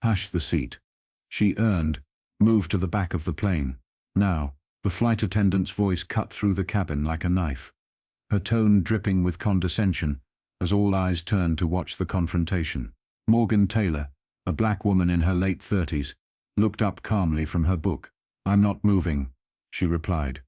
Hash the seat. She earned, moved to the back of the plane. Now, the flight attendant's voice cut through the cabin like a knife, her tone dripping with condescension as all eyes turned to watch the confrontation. Morgan Taylor, a black woman in her late 30s, looked up calmly from her book. "I'm not moving," she replied,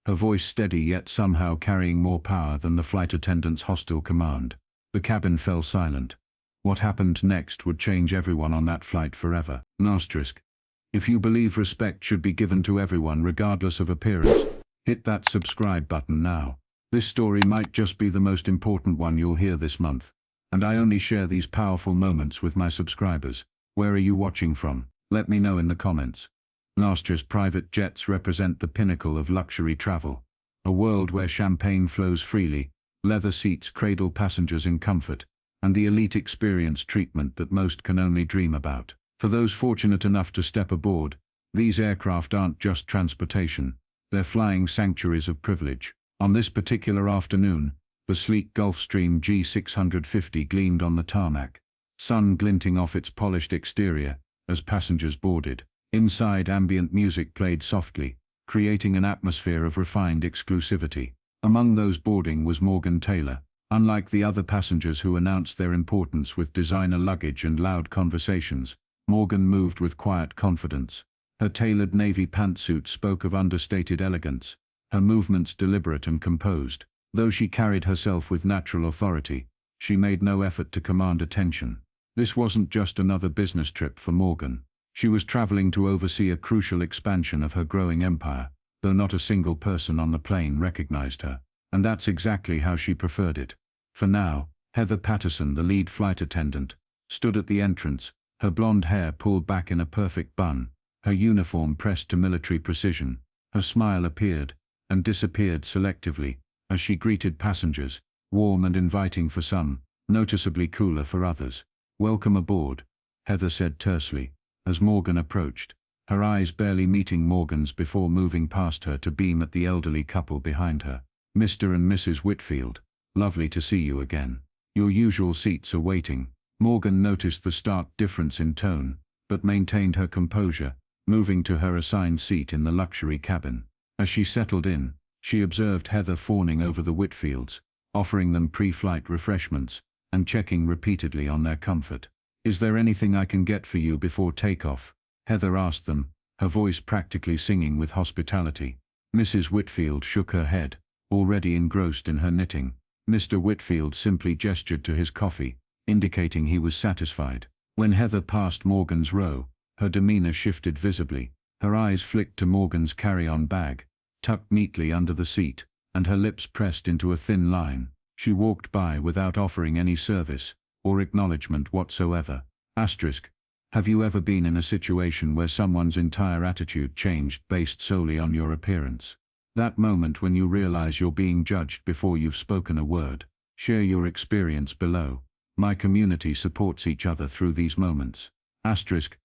her voice steady yet somehow carrying more power than the flight attendant's hostile command. The cabin fell silent. What happened next would change everyone on that flight forever. Asterisk. If you believe respect should be given to everyone regardless of appearance, hit that subscribe button now. This story might just be the most important one you'll hear this month, and I only share these powerful moments with my subscribers. Where are you watching from? Let me know in the comments. Asterisk. Private jets represent the pinnacle of luxury travel, a world where champagne flows freely, leather seats cradle passengers in comfort, and the elite experience treatment that most can only dream about. For those fortunate enough to step aboard, these aircraft aren't just transportation, they're flying sanctuaries of privilege. On this particular afternoon, the sleek Gulfstream G650 gleamed on the tarmac, sun glinting off its polished exterior as passengers boarded. Inside, ambient music played softly, creating an atmosphere of refined exclusivity. Among those boarding was Morgan Taylor. Unlike the other passengers who announced their importance with designer luggage and loud conversations, Morgan moved with quiet confidence. Her tailored navy pantsuit spoke of understated elegance, her movements deliberate and composed. Though she carried herself with natural authority, she made no effort to command attention. This wasn't just another business trip for Morgan. She was traveling to oversee a crucial expansion of her growing empire, though not a single person on the plane recognized her. And that's exactly how she preferred it. For now, Heather Patterson, the lead flight attendant, stood at the entrance, her blonde hair pulled back in a perfect bun, her uniform pressed to military precision. Her smile appeared and disappeared selectively as she greeted passengers, warm and inviting for some, noticeably cooler for others. "Welcome aboard," Heather said tersely, as Morgan approached, her eyes barely meeting Morgan's before moving past her to beam at the elderly couple behind her. "Mr. and Mrs. Whitfield, lovely to see you again. Your usual seats are waiting." Morgan noticed the stark difference in tone, but maintained her composure, moving to her assigned seat in the luxury cabin. As she settled in, she observed Heather fawning over the Whitfields, offering them pre-flight refreshments, and checking repeatedly on their comfort. "Is there anything I can get for you before takeoff?" Heather asked them, her voice practically singing with hospitality. Mrs. Whitfield shook her head, already engrossed in her knitting. Mr. Whitfield simply gestured to his coffee, indicating he was satisfied. When Heather passed Morgan's row, her demeanor shifted visibly. Her eyes flicked to Morgan's carry-on bag, tucked neatly under the seat, and her lips pressed into a thin line. She walked by without offering any service or acknowledgement whatsoever. Asterisk. Have you ever been in a situation where someone's entire attitude changed based solely on your appearance? That moment when you realize you're being judged before you've spoken a word. Share your experience below. My community supports each other through these moments. Asterisk.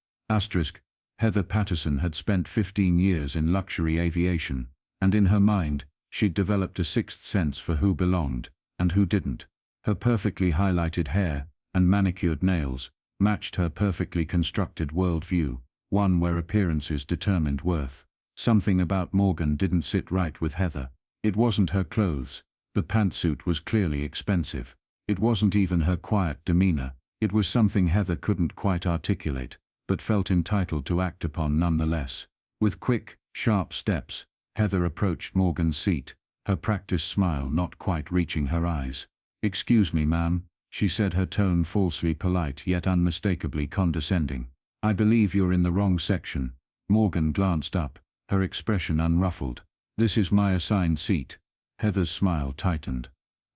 Heather Patterson had spent 15 years in luxury aviation, and in her mind, she'd developed a sixth sense for who belonged and who didn't. Her perfectly highlighted hair and manicured nails matched her perfectly constructed worldview, one where appearances determined worth. Something about Morgan didn't sit right with Heather. It wasn't her clothes. The pantsuit was clearly expensive. It wasn't even her quiet demeanor. It was something Heather couldn't quite articulate, but felt entitled to act upon nonetheless. With quick, sharp steps, Heather approached Morgan's seat, her practiced smile not quite reaching her eyes. "Excuse me, ma'am," she said, her tone falsely polite yet unmistakably condescending. "I believe you're in the wrong section." Morgan glanced up, her expression unruffled. "This is my assigned seat." Heather's smile tightened.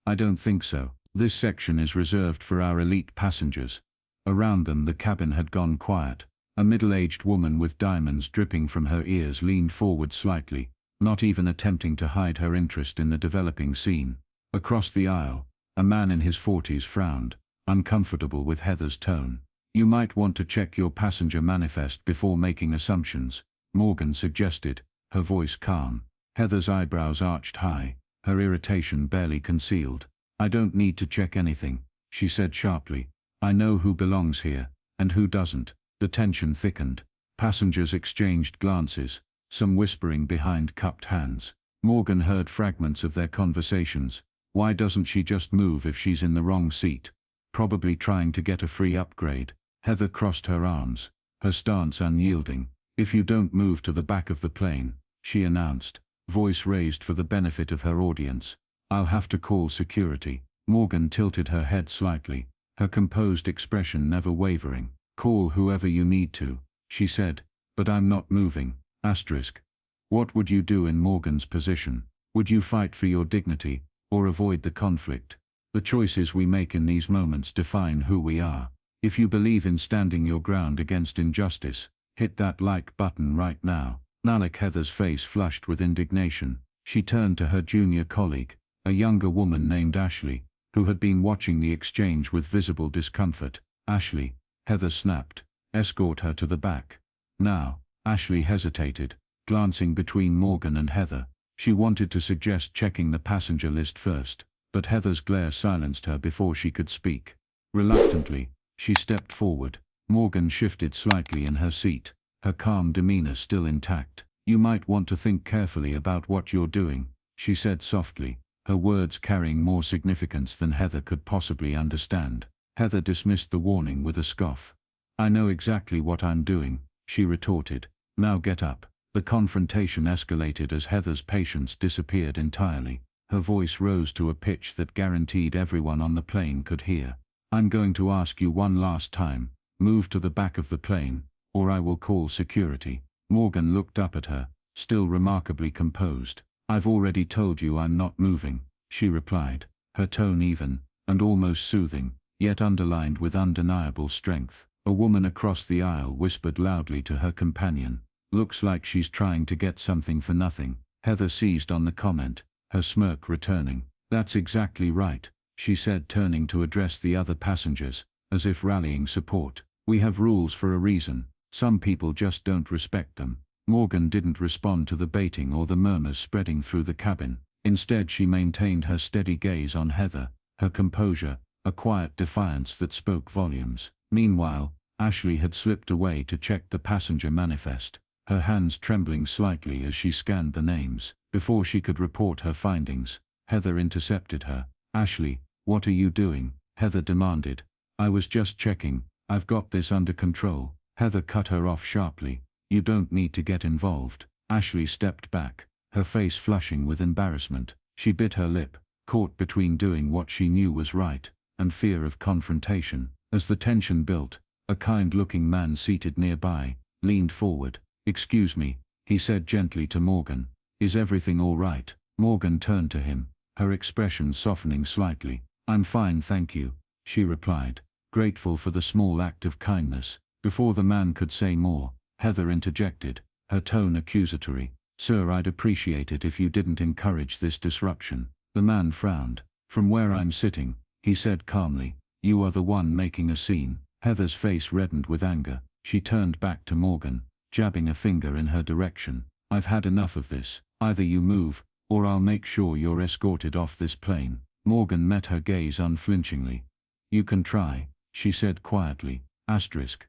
"I don't think so. This section is reserved for our elite passengers." Around them the cabin had gone quiet. A middle-aged woman with diamonds dripping from her ears leaned forward slightly, not even attempting to hide her interest in the developing scene. Across the aisle, a man in his 40s frowned, uncomfortable with Heather's tone. "You might want to check your passenger manifest before making assumptions," Morgan suggested, her voice calm. Heather's eyebrows arched high, her irritation barely concealed. "I don't need to check anything," she said sharply. "I know who belongs here, and who doesn't." The tension thickened. Passengers exchanged glances, some whispering behind cupped hands. Morgan heard fragments of their conversations. Why doesn't she just move if she's in the wrong seat? Probably trying to get a free upgrade. Heather crossed her arms, her stance unyielding. If you don't move to the back of the plane, she announced, voice raised for the benefit of her audience, I'll have to call security. Morgan tilted her head slightly, her composed expression never wavering. Call whoever you need to, she said, but I'm not moving. Asterisk. What would you do in Morgan's position? Would you fight for your dignity, or avoid the conflict? The choices we make in these moments define who we are. If you believe in standing your ground against injustice, hit that like button right now. Nalek. Heather's face flushed with indignation. She turned to her junior colleague, a younger woman named Ashley, who had been watching the exchange with visible discomfort. Ashley, Heather snapped, escort her to the back. Now. Ashley hesitated, glancing between Morgan and Heather. She wanted to suggest checking the passenger list first, but Heather's glare silenced her before she could speak. Reluctantly, she stepped forward. Morgan shifted slightly in her seat, her calm demeanor still intact. You might want to think carefully about what you're doing, she said softly, her words carrying more significance than Heather could possibly understand. Heather dismissed the warning with a scoff. I know exactly what I'm doing, she retorted. Now get up. The confrontation escalated as Heather's patience disappeared entirely. Her voice rose to a pitch that guaranteed everyone on the plane could hear. I'm going to ask you one last time, move to the back of the plane, or I will call security. Morgan looked up at her, still remarkably composed. I've already told you I'm not moving, she replied, her tone even, and almost soothing, yet underlined with undeniable strength. A woman across the aisle whispered loudly to her companion, looks like she's trying to get something for nothing. Heather seized on the comment, her smirk returning. That's exactly right, she said, turning to address the other passengers, as if rallying support. We have rules for a reason. Some people just don't respect them. Morgan didn't respond to the baiting or the murmurs spreading through the cabin. Instead, she maintained her steady gaze on Heather, her composure, a quiet defiance that spoke volumes. Meanwhile, Ashley had slipped away to check the passenger manifest, her hands trembling slightly as she scanned the names. Before she could report her findings, Heather intercepted her. Ashley, what are you doing? Heather demanded. I was just checking. I've got this under control. Heather cut her off sharply. You don't need to get involved. Ashley stepped back, her face flushing with embarrassment. She bit her lip, caught between doing what she knew was right, and fear of confrontation. As the tension built, a kind-looking man seated nearby leaned forward. Excuse me, he said gently to Morgan. Is everything all right? Morgan turned to him, her expression softening slightly. I'm fine, thank you, she replied, grateful for the small act of kindness. Before the man could say more, Heather interjected, her tone accusatory. Sir, I'd appreciate it if you didn't encourage this disruption. The man frowned. From where I'm sitting, he said calmly, you are the one making a scene. Heather's face reddened with anger. She turned back to Morgan, jabbing a finger in her direction. I've had enough of this. Either you move, or I'll make sure you're escorted off this plane. Morgan met her gaze unflinchingly. You can try, she said quietly. Asterisk.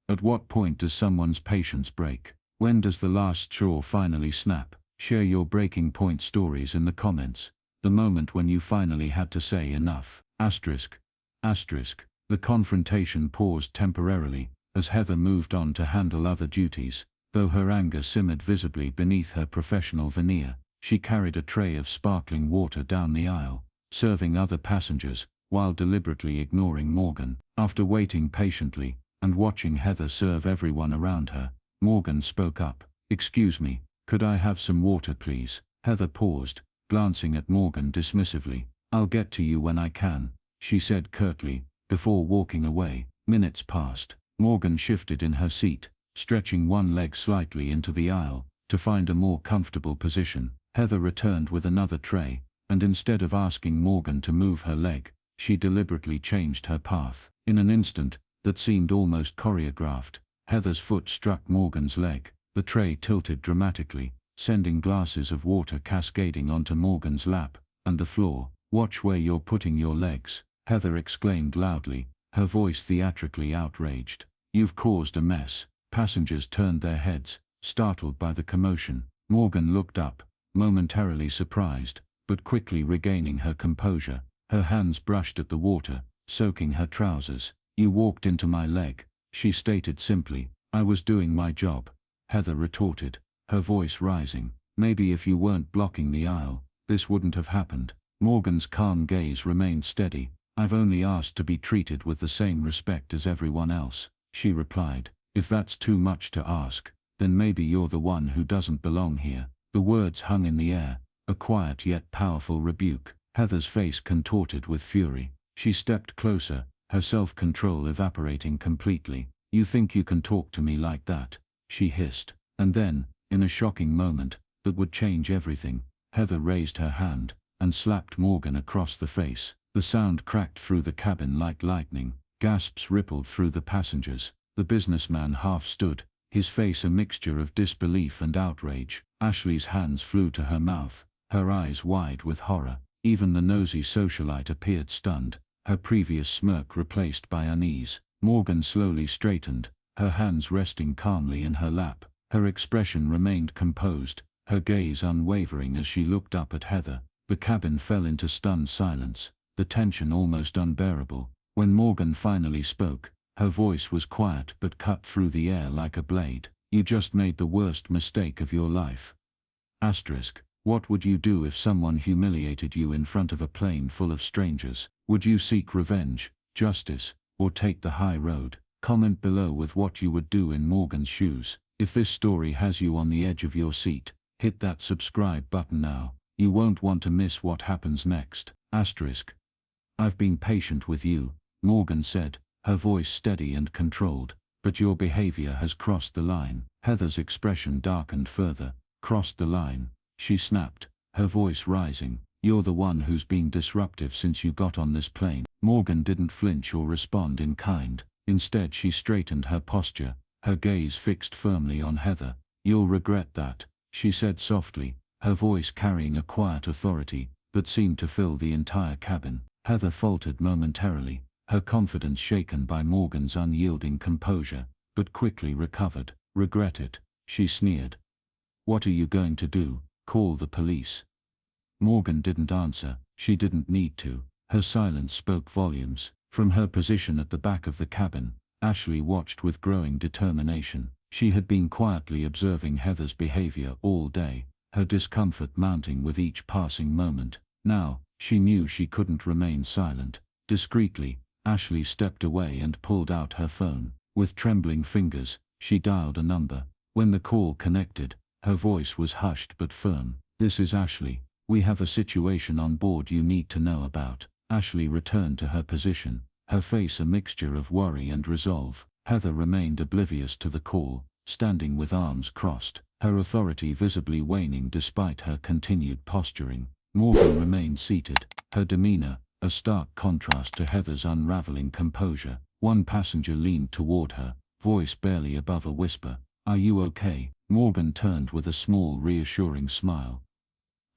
At what point does someone's patience break? When does the last straw finally snap? Share your breaking point stories in the comments. The moment when you finally had to say enough. Asterisk. Asterisk. The confrontation paused temporarily, as Heather moved on to handle other duties. Though her anger simmered visibly beneath her professional veneer, she carried a tray of sparkling water down the aisle, serving other passengers, while deliberately ignoring Morgan. After waiting patiently, and watching Heather serve everyone around her, Morgan spoke up. Excuse me, could I have some water please? Heather paused, glancing at Morgan dismissively. I'll get to you when I can, she said curtly, before walking away. Minutes passed. Morgan shifted in her seat, stretching one leg slightly into the aisle, to find a more comfortable position. Heather returned with another tray, and instead of asking Morgan to move her leg, she deliberately changed her path. In an instant, that seemed almost choreographed, Heather's foot struck Morgan's leg. The tray tilted dramatically, sending glasses of water cascading onto Morgan's lap and the floor. Watch where you're putting your legs, Heather exclaimed loudly, her voice theatrically outraged. You've caused a mess." Passengers turned their heads, startled by the commotion. Morgan looked up, momentarily surprised, but quickly regaining her composure. Her hands brushed at the water, soaking her trousers. "You walked into my leg," she stated simply. "I was doing my job," Heather retorted, her voice rising. "Maybe if you weren't blocking the aisle, this wouldn't have happened." Morgan's calm gaze remained steady. "I've only asked to be treated with the same respect as everyone else," she replied. "If that's too much to ask, then maybe you're the one who doesn't belong here." The words hung in the air, a quiet yet powerful rebuke. Heather's face contorted with fury. She stepped closer, her self-control evaporating completely. "You think you can talk to me like that?" she hissed. And then, in a shocking moment that would change everything, Heather raised her hand and slapped Morgan across the face. The sound cracked through the cabin like lightning. Gasps rippled through the passengers. The businessman half stood, his face a mixture of disbelief and outrage. Ashley's hands flew to her mouth, her eyes wide with horror. Even the nosy socialite appeared stunned, her previous smirk replaced by unease. Morgan slowly straightened, her hands resting calmly in her lap. Her expression remained composed, her gaze unwavering as she looked up at Heather. The cabin fell into stunned silence, the tension almost unbearable. When Morgan finally spoke, her voice was quiet but cut through the air like a blade. "You just made the worst mistake of your life. Asterisk. What would you do if someone humiliated you in front of a plane full of strangers? Would you seek revenge, justice, or take the high road? Comment below with what you would do in Morgan's shoes. If this story has you on the edge of your seat, hit that subscribe button now. You won't want to miss what happens next. Asterisk. I've been patient with you, Morgan said, her voice steady and controlled, but your behavior has crossed the line. Heather's expression darkened further. Crossed the line, she snapped, her voice rising. You're the one who's been disruptive since you got on this plane. Morgan didn't flinch or respond in kind. Instead she straightened her posture, her gaze fixed firmly on Heather. You'll regret that, she said softly, her voice carrying a quiet authority that seemed to fill the entire cabin. Heather faltered momentarily, her confidence shaken by Morgan's unyielding composure, but quickly recovered. Regret it, she sneered. What are you going to do? Call the police? Morgan didn't answer. She didn't need to. Her silence spoke volumes. From her position at the back of the cabin, Ashley watched with growing determination. She had been quietly observing Heather's behavior all day, her discomfort mounting with each passing moment. Now, she knew she couldn't remain silent. Discreetly, Ashley stepped away and pulled out her phone. With trembling fingers, she dialed a number. When the call connected, her voice was hushed but firm. This is Ashley. We have a situation on board you need to know about. Ashley returned to her position, her face a mixture of worry and resolve. Heather remained oblivious to the call, standing with arms crossed, her authority visibly waning despite her continued posturing. Morgan remained seated, her demeanor a stark contrast to Heather's unraveling composure. One passenger leaned toward her, voice barely above a whisper. Are you okay? Morgan turned with a small reassuring smile.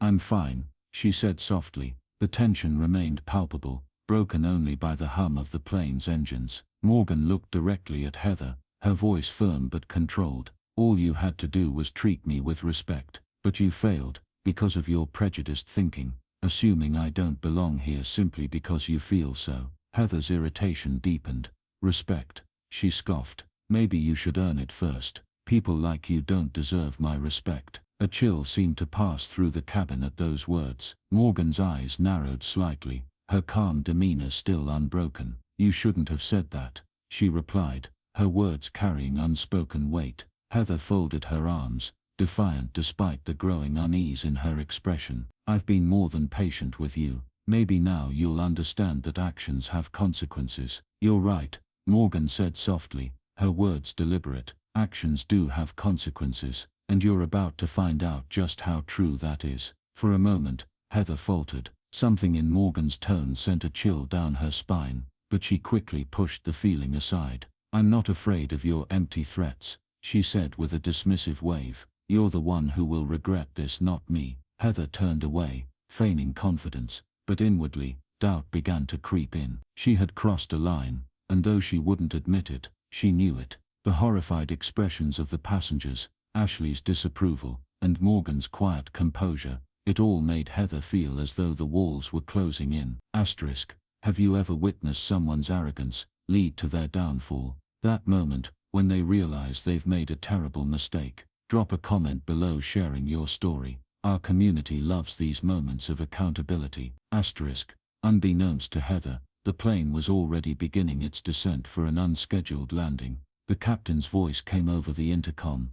I'm fine, she said softly. The tension remained palpable, broken only by the hum of the plane's engines. Morgan looked directly at Heather, her voice firm but controlled. All you had to do was treat me with respect, but you failed, because of your prejudiced thinking, assuming I don't belong here simply because you feel so. Heather's irritation deepened. Respect, she scoffed. Maybe you should earn it first. People like you don't deserve my respect. A chill seemed to pass through the cabin at those words. Morgan's eyes narrowed slightly, her calm demeanor still unbroken. You shouldn't have said that, she replied, her words carrying unspoken weight. Heather folded her arms, defiant despite the growing unease in her expression. I've been more than patient with you. Maybe now you'll understand that actions have consequences. You're right, Morgan said softly, her words deliberate. Actions do have consequences, and you're about to find out just how true that is. For a moment, Heather faltered. Something in Morgan's tone sent a chill down her spine, but she quickly pushed the feeling aside. I'm not afraid of your empty threats, she said with a dismissive wave. You're the one who will regret this, not me. Heather turned away, feigning confidence, but inwardly, doubt began to creep in. She had crossed a line, and though she wouldn't admit it, She knew it. The horrified expressions of the passengers, Ashley's disapproval, and Morgan's quiet composure, it all made Heather feel as though the walls were closing in. Asterisk. Have you ever witnessed someone's arrogance lead to their downfall? That moment, when they realize they've made a terrible mistake. Drop a comment below sharing your story. Our community loves these moments of accountability. Asterisk. Unbeknownst to Heather, the plane was already beginning its descent for an unscheduled landing. The captain's voice came over the intercom.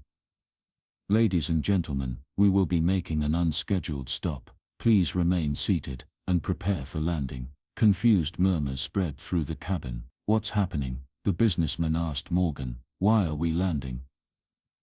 Ladies and gentlemen, we will be making an unscheduled stop. Please remain seated and prepare for landing. Confused murmurs spread through the cabin. What's happening? The businessman asked Morgan. Why are we landing?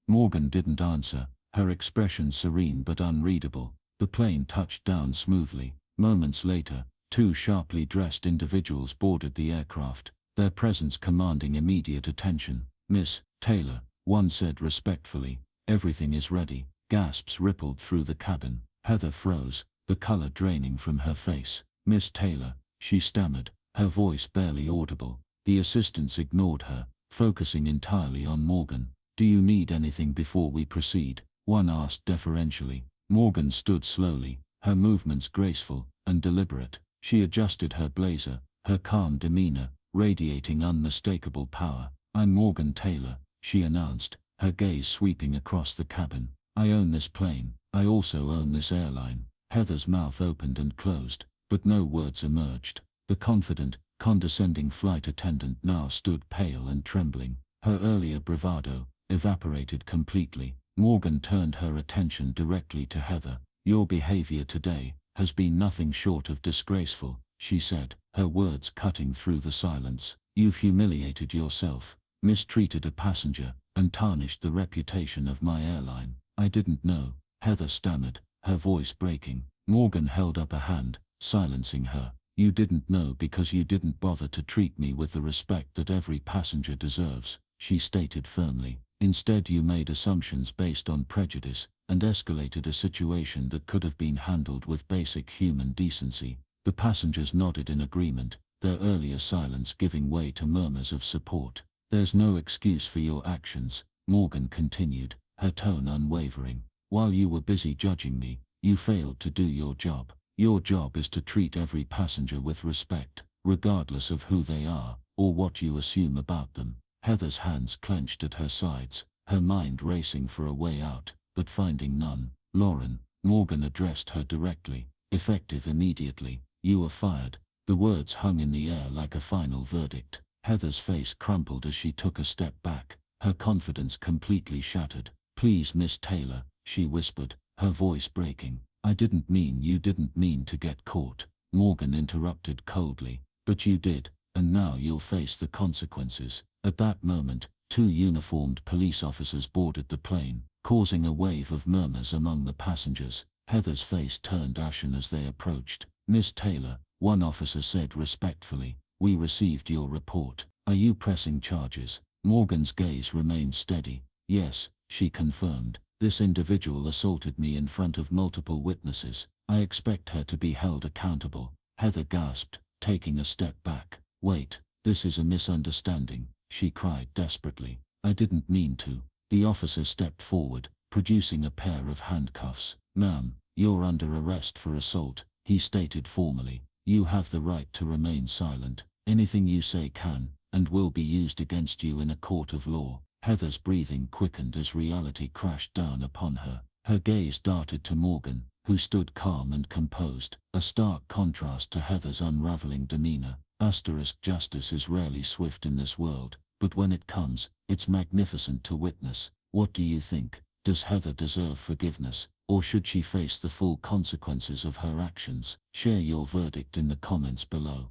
Morgan didn't answer, her expression serene but unreadable. The plane touched down smoothly. Moments later, two sharply dressed individuals boarded the aircraft, their presence commanding immediate attention. Miss Taylor, one said respectfully. Everything is ready. Gasps rippled through the cabin. Heather froze, the color draining from her face. Miss Taylor, she stammered, her voice barely audible. The assistants ignored her, focusing entirely on Morgan. Do you need anything before we proceed? One asked deferentially. Morgan stood slowly, her movements graceful and deliberate. She adjusted her blazer, her calm demeanor radiating unmistakable power. I'm Morgan Taylor, she announced, her gaze sweeping across the cabin. I own this plane. I also own this airline. Heather's mouth opened and closed, but no words emerged. The confident, condescending flight attendant now stood pale and trembling. Her earlier bravado evaporated completely. Morgan turned her attention directly to Heather. Your behavior today has been nothing short of disgraceful, she said, her words cutting through the silence. You've humiliated yourself, mistreated a passenger, and tarnished the reputation of my airline. I didn't know, Heather stammered, her voice breaking. Morgan held up a hand, silencing her. You didn't know because you didn't bother to treat me with the respect that every passenger deserves, she stated firmly. Instead you made assumptions based on prejudice, and escalated a situation that could have been handled with basic human decency. The passengers nodded in agreement, their earlier silence giving way to murmurs of support. There's no excuse for your actions, Morgan continued, her tone unwavering. While you were busy judging me, you failed to do your job. Your job is to treat every passenger with respect, regardless of who they are, or what you assume about them. Heather's hands clenched at her sides, her mind racing for a way out, but finding none. Lauren, Morgan addressed her directly, effective immediately. You are fired. The words hung in the air like a final verdict. Heather's face crumpled as she took a step back, her confidence completely shattered. Please, Miss Taylor, she whispered, her voice breaking. I didn't mean you didn't mean to get caught, Morgan interrupted coldly. But you did, and now you'll face the consequences. At that moment, two uniformed police officers boarded the plane, causing a wave of murmurs among the passengers. Heather's face turned ashen as they approached. Miss Taylor, one officer said respectfully, we received your report. Are you pressing charges? Morgan's gaze remained steady. Yes, she confirmed. This individual assaulted me in front of multiple witnesses. I expect her to be held accountable. Heather gasped, taking a step back. Wait, this is a misunderstanding, she cried desperately. I didn't mean to. The officer stepped forward, producing a pair of handcuffs. Ma'am, you're under arrest for assault, he stated formally. You have the right to remain silent. Anything you say can, and will be used against you in a court of law. Heather's breathing quickened as reality crashed down upon her. Her gaze darted to Morgan, who stood calm and composed, a stark contrast to Heather's unraveling demeanor. Justice is rarely swift in this world, but when it comes, it's magnificent to witness. What do you think? Does Heather deserve forgiveness, or should she face the full consequences of her actions? Share your verdict in the comments below.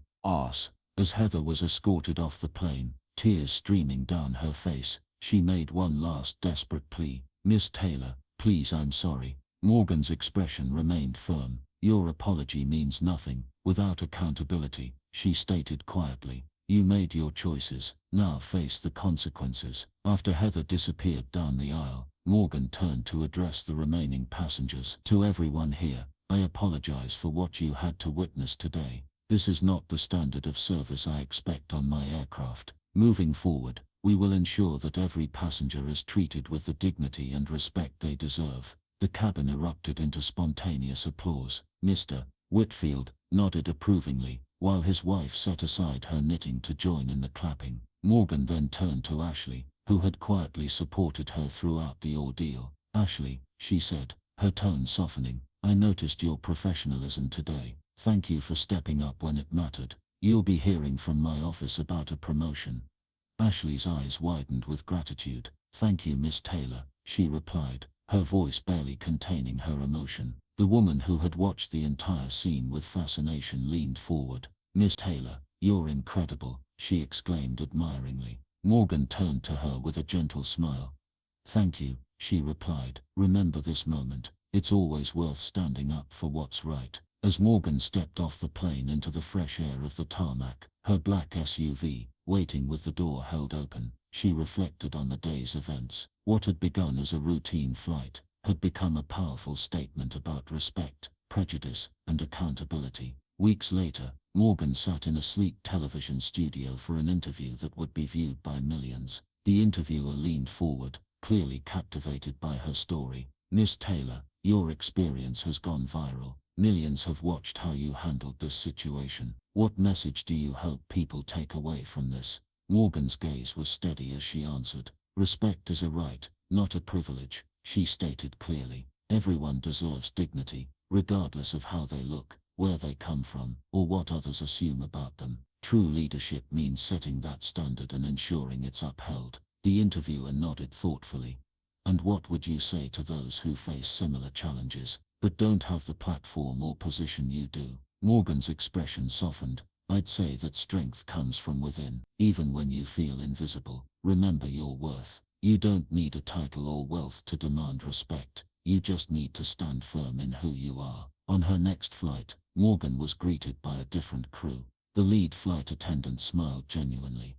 As Heather was escorted off the plane, tears streaming down her face, she made one last desperate plea. Miss Taylor, please, I'm sorry. Morgan's expression remained firm. Your apology means nothing without accountability, she stated quietly. You made your choices, now face the consequences. After Heather disappeared down the aisle, Morgan turned to address the remaining passengers. To everyone here, I apologize for what you had to witness today. This is not the standard of service I expect on my aircraft. Moving forward, We will ensure that every passenger is treated with the dignity and respect they deserve. The cabin erupted into spontaneous applause. Mr. Whitfield nodded approvingly, while his wife set aside her knitting to join in the clapping. Morgan then turned to Ashley, who had quietly supported her throughout the ordeal. "Ashley," she said, her tone softening, "I noticed your professionalism today. Thank you for stepping up when it mattered. You'll be hearing from my office about a promotion." Ashley's eyes widened with gratitude. "Thank you, Miss Taylor," she replied, her voice barely containing her emotion. The woman who had watched the entire scene with fascination leaned forward. "Miss Taylor, you're incredible," she exclaimed admiringly. Morgan turned to her with a gentle smile. "Thank you," she replied. "Remember this moment. It's always worth standing up for what's right." As Morgan stepped off the plane into the fresh air of the tarmac, her black SUV, waiting with the door held open, she reflected on the day's events. What had begun as a routine flight had become a powerful statement about respect, prejudice, and accountability. Weeks later, Morgan sat in a sleek television studio for an interview that would be viewed by millions. The interviewer leaned forward, clearly captivated by her story. "Miss Taylor, your experience has gone viral. Millions have watched how you handled this situation. What message do you hope people take away from this?" Morgan's gaze was steady as she answered. "Respect is a right, not a privilege," she stated clearly. "Everyone deserves dignity, regardless of how they look, where they come from, or what others assume about them. True leadership means setting that standard and ensuring it's upheld." The interviewer nodded thoughtfully. "And what would you say to those who face similar challenges, but don't have the platform or position you do?" Morgan's expression softened. "I'd say that strength comes from within. Even when you feel invisible, remember your worth. You don't need a title or wealth to demand respect. You just need to stand firm in who you are." On her next flight, Morgan was greeted by a different crew. The lead flight attendant smiled genuinely.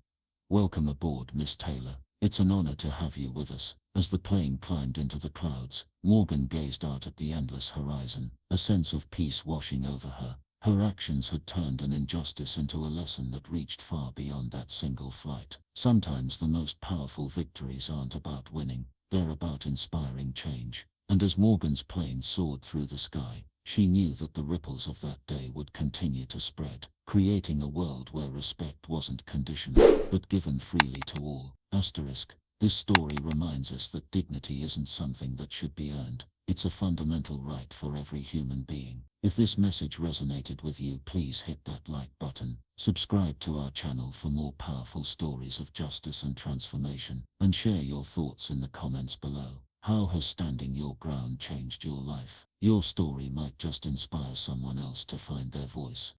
"Welcome aboard, Miss Taylor. It's an honor to have you with us." As the plane climbed into the clouds, Morgan gazed out at the endless horizon, a sense of peace washing over her. Her actions had turned an injustice into a lesson that reached far beyond that single flight. Sometimes the most powerful victories aren't about winning, they're about inspiring change. And as Morgan's plane soared through the sky, she knew that the ripples of that day would continue to spread, creating a world where respect wasn't conditional, but given freely to all. This story reminds us that dignity isn't something that should be earned. It's a fundamental right for every human being. If this message resonated with you, please hit that like button. Subscribe to our channel for more powerful stories of justice and transformation, and share your thoughts in the comments below. How has standing your ground changed your life? Your story might just inspire someone else to find their voice.